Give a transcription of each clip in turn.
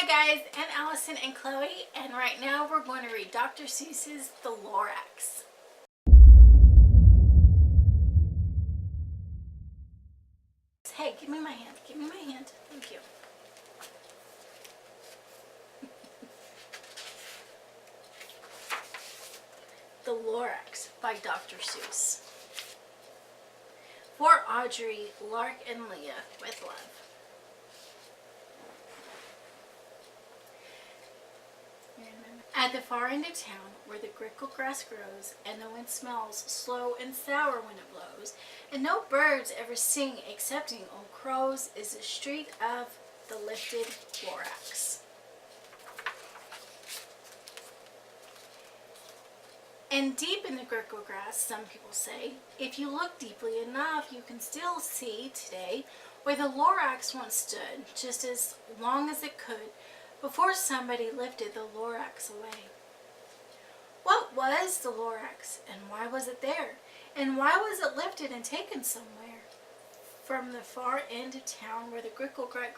Hi guys, I'm Allison and Chloe, and right now we're going to read Dr. Seuss's The Lorax. Hey, give me my hand. Give me my hand. Thank you. The Lorax by Dr. Seuss. For Audrey, Lark, and Leah, with love. At the far end of town, where the grickle grass grows, and the wind smells slow and sour when it blows, and no birds ever sing excepting old crows, is the street of the lifted Lorax. And deep in the grickle grass, some people say, if you look deeply enough, you can still see today where the Lorax once stood, just as long as it could, before somebody lifted the Lorax away. What was the Lorax, and why was it there? And why was it lifted and taken somewhere? From the far end of town where the grickle grass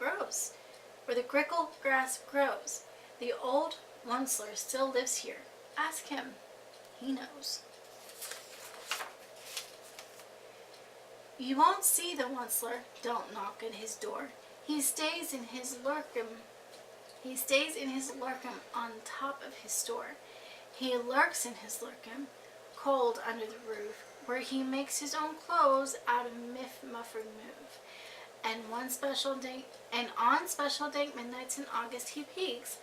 grows. The old Onceler still lives here. Ask him. He knows. You won't see the Onceler. Don't knock at his door. He stays in his lurkum on top of his store. He lurks in his lurkum, cold under the roof, where he makes his own clothes out of muffled move. And on special dank midnights in August, he peeks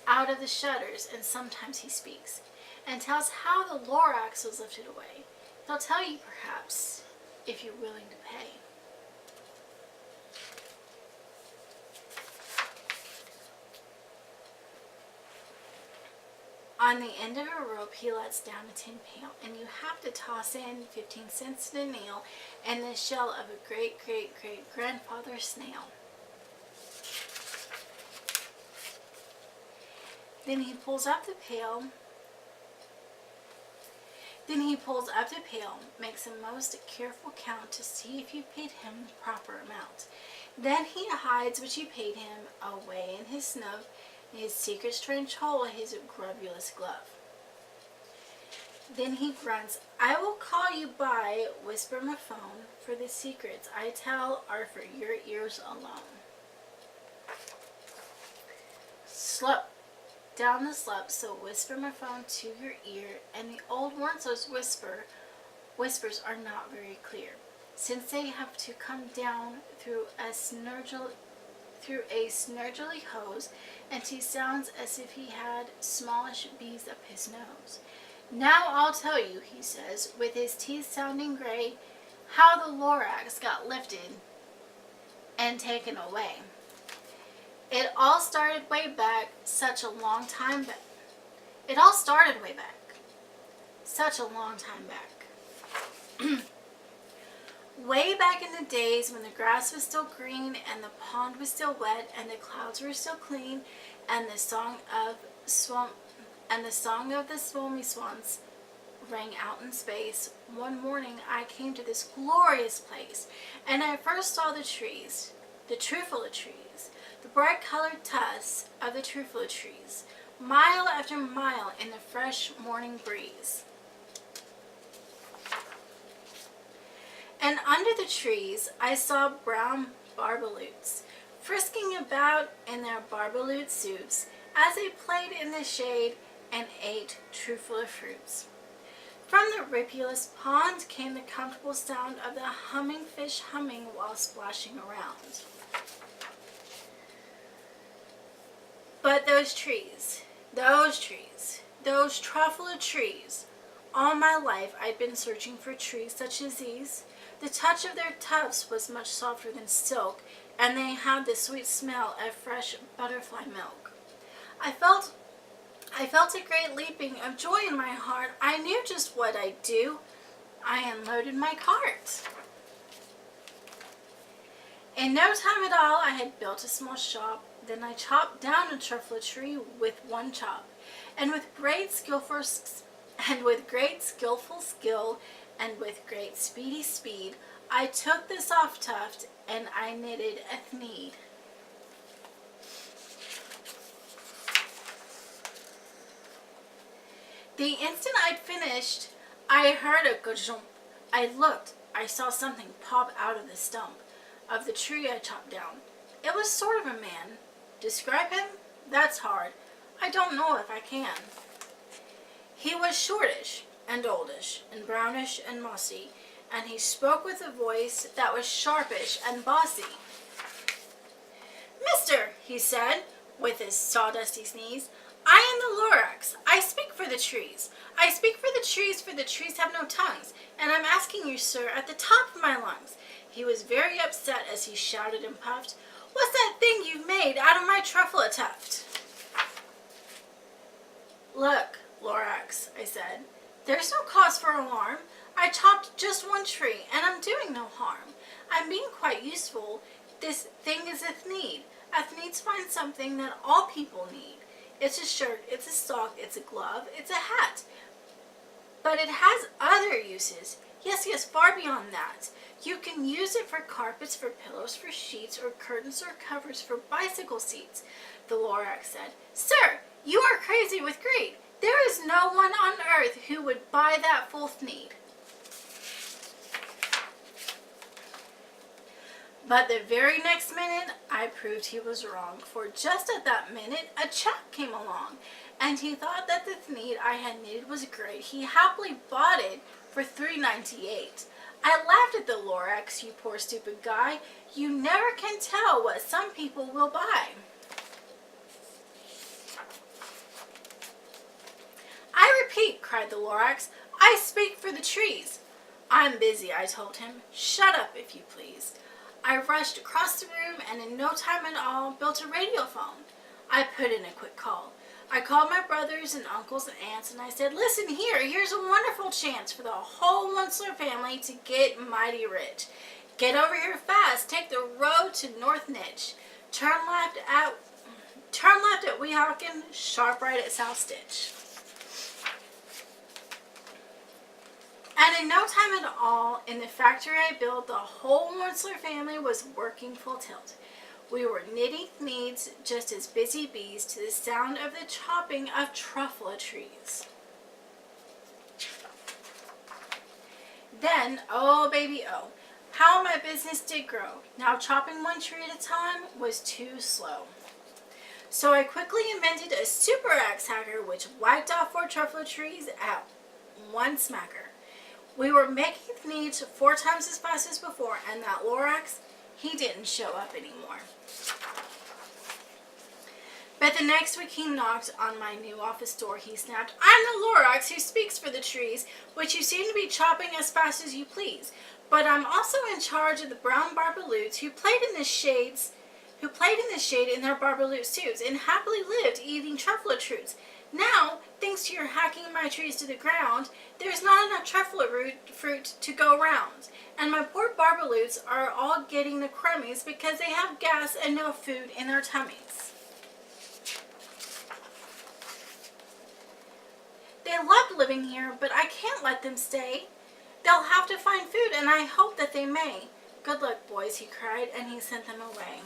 out of the shutters, and sometimes he speaks, and tells how the Lorax was lifted away. He'll tell you, perhaps, if you're willing to pay. On the end of a rope, he lets down a tin pail, and you have to toss in 15 cents to the nail and the shell of a great-great-great-grandfather snail. Then he pulls up the pail, makes a most careful count to see if you paid him the proper amount. Then he hides what you paid him away in his snub, his secret strange hole, his grubulous glove. Then he grunts, I will call you by, whisper my phone, for the secrets I tell are for your ears alone. Slope down the slope, so whisper my phone to your ear, and the old Onceler's whispers are not very clear, since they have to come down through a snurgly hose, and he sounds as if he had smallish bees up his nose. Now I'll tell you, he says, with his teeth sounding gray, how the Lorax got lifted and taken away. It all started way back, such a long time back. Way back in the days when the grass was still green, and the pond was still wet, and the clouds were still clean, and the song of the swommy swans rang out in space. One morning I came to this glorious place, and I first saw the trees, the trufula trees, the bright-colored tusks of the trufula trees, mile after mile in the fresh morning breeze. And under the trees I saw brown barbaloots, frisking about in their barbaloot suits as they played in the shade and ate trufula fruits. From the ripulous pond came the comfortable sound of the humming fish humming while splashing around. But those trufula trees, all my life I'd been searching for trees such as these. The touch of their tufts was much softer than silk, and they had the sweet smell of fresh butterfly milk. I felt a great leaping of joy in my heart. I knew just what I'd do. I unloaded my cart. In no time at all, I had built a small shop. Then I chopped down a trufula tree with one chop, and with great skillful skill, and with great speedy speed, I took the soft tuft and I knitted a thneed. The instant I'd finished, I heard a gajump. I looked. I saw something pop out of the stump of the tree I chopped down. It was sort of a man. Describe him? That's hard. I don't know if I can. He was shortish and oldish and brownish and mossy, and he spoke with a voice that was sharpish and bossy. "Mister," he said, with his sawdusty sneeze, "I am the Lorax. I speak for the trees. I speak for the trees have no tongues, and I'm asking you, sir, at the top of my lungs." He was very upset as he shouted and puffed, "What's that thing you've made out of my truffle tuft?" "Look, Lorax," I said, "there's no cause for alarm. I chopped just one tree, and I'm doing no harm. I'm being quite useful. This thing is Athneed. Athneeds find something that all people need. It's a shirt, it's a sock, it's a glove, it's a hat. But it has other uses. Yes, far beyond that. You can use it for carpets, for pillows, for sheets, or curtains, or covers for bicycle seats." The Lorax said, "Sir, you are crazy with greed. There is no one on earth who would buy that full need." But the very next minute, I proved he was wrong, for just at that minute, a chap came along, and he thought that the thneed I had knitted was great. He happily bought it for $3.98. I laughed at the Lorax, "You poor stupid guy. You never can tell what some people will buy." "I repeat," cried the Lorax, "I speak for the trees." "I'm busy," I told him. "Shut up, if you please." I rushed across the room and in no time at all built a radiophone. I put in a quick call. I called my brothers and uncles and aunts, and I said, "Listen here, here's a wonderful chance for the whole Wensler family to get mighty rich. Get over here fast. Take the road to North Nitch. Turn left at Weehawken, sharp right at South Stitch." And in no time at all, in the factory I built, the whole Wensler family was working full tilt. We were knitting thneeds just as busy bees to the sound of the chopping of truffle trees. Then, oh baby, oh, how my business did grow. Now chopping one tree at a time was too slow. So I quickly invented a super axe hacker which wiped off 4 truffle trees at one smacker. We were making thneeds 4 times as fast as before, and that Lorax, he didn't show up anymore. But the next week he knocked on my new office door. He snapped, "I'm the Lorax who speaks for the trees, which you seem to be chopping as fast as you please. But I'm also in charge of the brown barbaloots who played in the shade in their barbaloot suits and happily lived eating truffle roots. Now, thanks to your hacking my trees to the ground, there's not enough truffle fruit to go round, and my poor barbaloots are all getting the crummies because they have gas and no food in their tummies." "They loved living here, but I can't let them stay. They'll have to find food, and I hope that they may. Good luck, boys," he cried, and he sent them away.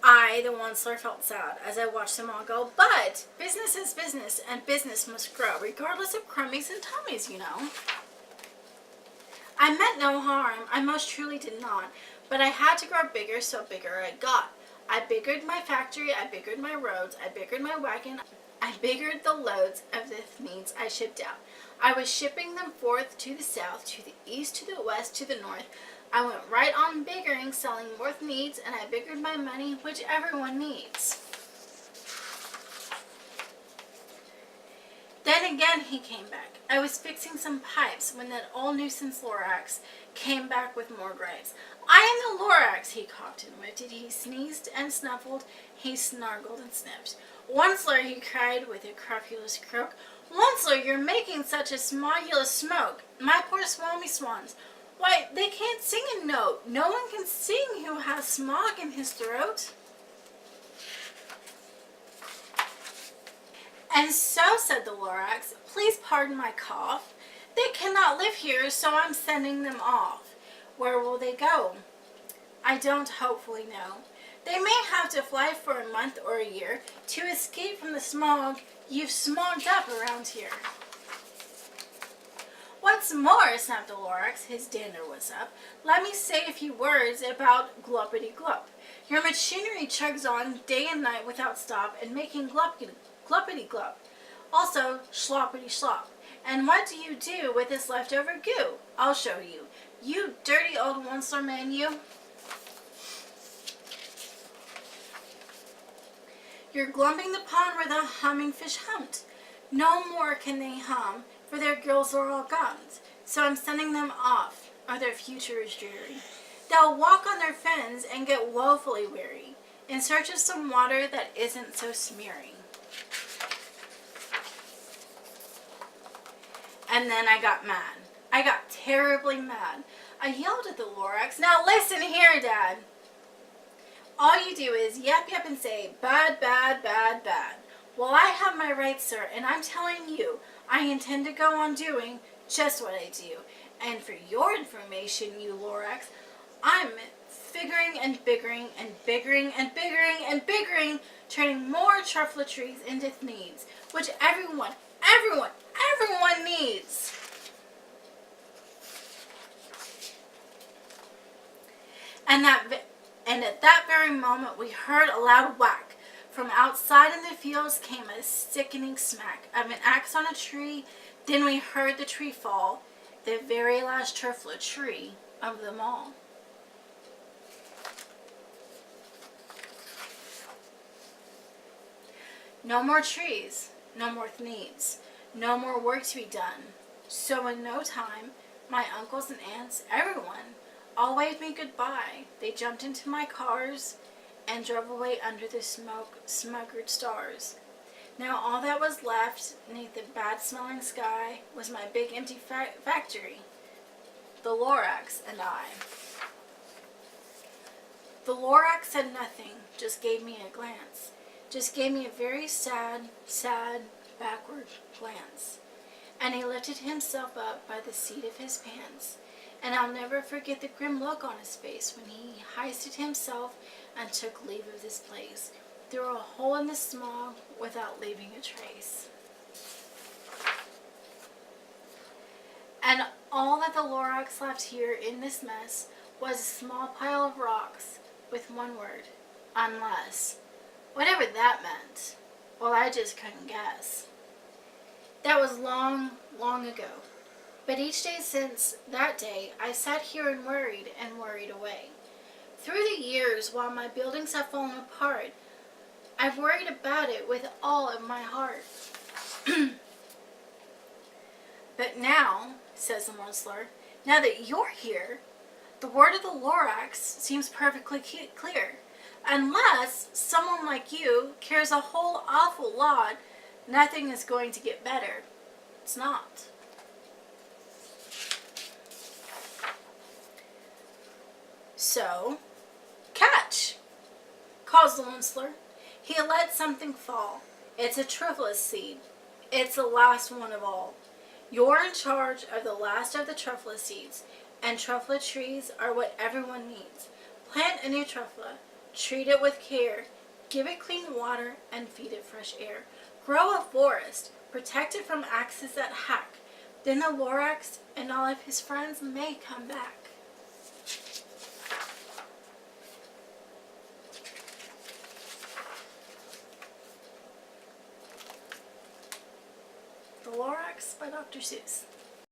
I, the Wensler, felt sad as I watched them all go, but business is business, and business must grow, regardless of crummies and tummies, you know. I meant no harm, I most truly did not, but I had to grow bigger, so bigger I got. I biggered my factory, I biggered my roads, I biggered my wagon, I biggered the loads of the thneeds I shipped out. I was shipping them forth to the south, to the east, to the west, to the north. I went right on biggering, selling more thneeds, and I biggered my money, which everyone needs. Then again he came back. I was fixing some pipes when that old nuisance Lorax came back with more grapes. "I am the Lorax," he coughed and whiffed. He sneezed and snuffled. He snargled and sniffed. "Wensler," he cried with a crofulous croak. "Wensler, you're making such a smogulous smoke. My poor swami swans. Why, they can't sing a note. No one can sing who has smog in his throat." "And so," said the Lorax, "please pardon my cough. They cannot live here, so I'm sending them off." "Where will they go?" "I don't hopefully know. They may have to fly for a month or a year to escape from the smog you've smogged up around here." Once more, snapped the Lorax, his dander was up, let me say a few words about gluppity-glup. Your machinery chugs on day and night without stop and making gluppity-glup. Also, sloppity-slop. And what do you do with this leftover goo? I'll show you. You dirty old Onceler man, you. You're glumping the pond where the humming fish humped. No more can they hum, for their gills are all gummed. So I'm sending them off, or their future is dreary. They'll walk on their fins and get woefully weary, in search of some water that isn't so smeary. And then I got mad. I got terribly mad. I yelled at the Lorax, now listen here, Dad. All you do is yap yap and say, bad, bad, bad, bad. Well, I have my rights, sir, and I'm telling you, I intend to go on doing just what I do. And for your information, you Lorax, I'm figuring and biggering and biggering and biggering and biggering, turning more truffle trees into needs, which everyone needs. And at that very moment, we heard a loud whack. From outside in the fields came a sickening smack of an axe on a tree. Then we heard the tree fall, the very last truffle tree of them all. No more trees, no more needs, no more work to be done. So in no time, my uncles and aunts, everyone, all waved me goodbye. They jumped into my cars and drove away under the smuggered stars. Now all that was left beneath the bad-smelling sky was my big empty factory, the Lorax and I. The Lorax said nothing, just gave me a glance. Just gave me a very sad, backward glance. And he lifted himself up by the seat of his pants. And I'll never forget the grim look on his face when he hoisted himself and took leave of this place, through a hole in the smog without leaving a trace. And all that the Lorax left here in this mess was a small pile of rocks with one word, unless. Whatever that meant, well, I just couldn't guess. That was long, long ago. But each day since that day, I sat here and worried away. Through the years, while my buildings have fallen apart, I've worried about it with all of my heart. But now, says the Onceler, now that you're here, the word of the Lorax seems perfectly clear. Unless someone like you cares a whole awful lot, nothing is going to get better. It's not. So, catch, calls the Onceler. He let something fall. It's a truffle seed. It's the last one of all. You're in charge of the last of the truffle seeds, and truffle trees are what everyone needs. Plant a new truffle. Treat it with care. Give it clean water and feed it fresh air. Grow a forest. Protect it from axes that hack. Then the Lorax and all of his friends may come back. The Lorax by Dr. Seuss.